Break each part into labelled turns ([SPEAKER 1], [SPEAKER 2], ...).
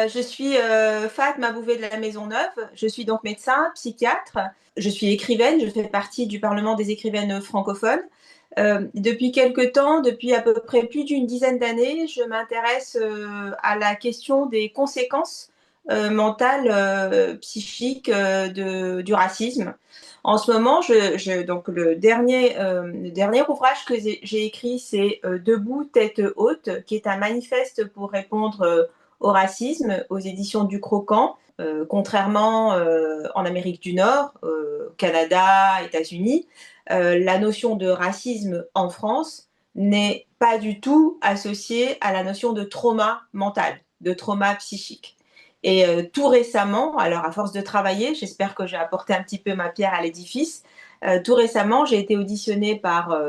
[SPEAKER 1] Je suis Fatma Bouvet de la Maisonneuve. Je suis donc médecin, psychiatre. Je suis écrivaine. Je fais partie du Parlement des écrivaines francophones. Depuis quelque temps, depuis à peu près plus d'une dizaine d'années, je m'intéresse à la question des conséquences mentales, psychiques du racisme. En ce moment, donc le dernier ouvrage que j'ai écrit, c'est Debout, tête haute, qui est un manifeste pour répondre au racisme aux éditions du Croquant. Contrairement en Amérique du Nord, Canada, États-Unis, la notion de racisme en France n'est pas du tout associée à la notion de trauma mental, de trauma psychique. Et tout récemment, alors à force de travailler, j'espère que j'ai apporté un petit peu ma pierre à l'édifice, tout récemment, j'ai été auditionnée par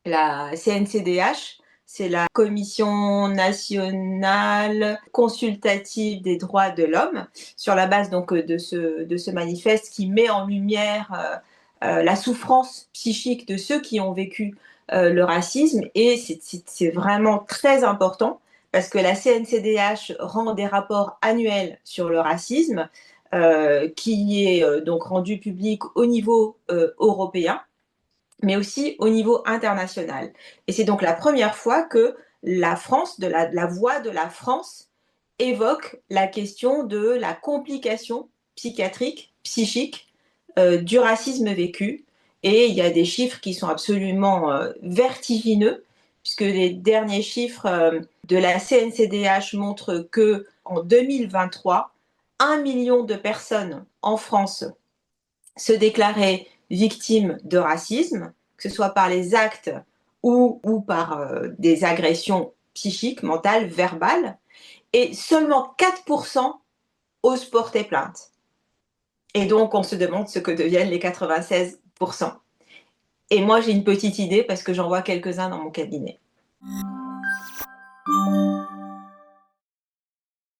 [SPEAKER 1] la CNCDH, c'est la Commission nationale consultative des droits de l'homme, sur la base donc de ce manifeste qui met en lumière la souffrance psychique de ceux qui ont vécu le racisme. Et c'est vraiment très important parce que la CNCDH rend des rapports annuels sur le racisme qui est donc rendu public au niveau européen, mais aussi au niveau international. Et c'est donc la première fois que la France, la voix de la France, évoque la question de la complication psychiatrique, psychique du racisme vécu. Et il y a des chiffres qui sont absolument vertigineux, puisque les derniers chiffres de la CNCDH montrent que en 2023, 1 million de personnes en France se déclaraient victimes de racisme, que ce soit par les actes ou par des agressions psychiques, mentales, verbales, et seulement 4% osent porter plainte. Et donc, on se demande ce que deviennent les 96%. Et moi, j'ai une petite idée parce que j'en vois quelques-uns dans mon cabinet.